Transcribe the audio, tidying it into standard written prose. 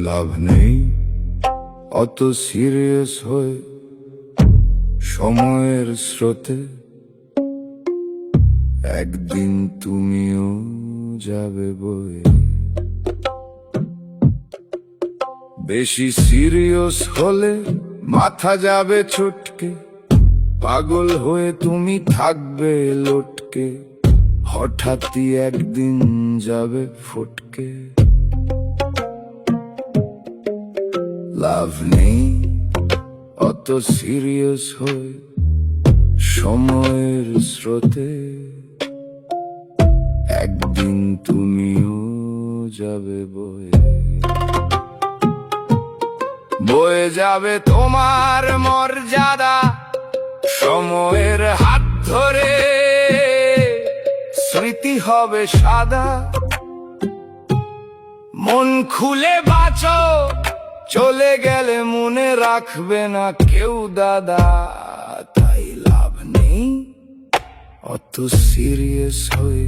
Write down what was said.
লাভ নেই অত সিরিয়াস হয়ে সময়ের স্রোতে, একদিন তুমিও যাবে বয়ে। বেশি সিরিয়াস হলে মাথা যাবে ছটকে, পাগল হয়ে তুমি থাকবে লটকে, হঠাৎই একদিন যাবে ফটকে। লাভ নেই অত সিরিয়াস হয়ে সময়ের স্রোতে, একদিন তুমিও যাবে বয়ে। বয়ে যাবে তোমার মর্যাদা সময়ের হাত ধরে, স্মৃতি হবে সাদা। মন খুলে বাঁচো, চলে গেলে মনে রাখবে না কেউ দাদা। তাই লাভ নেই অত সিরিয়াস হয়ে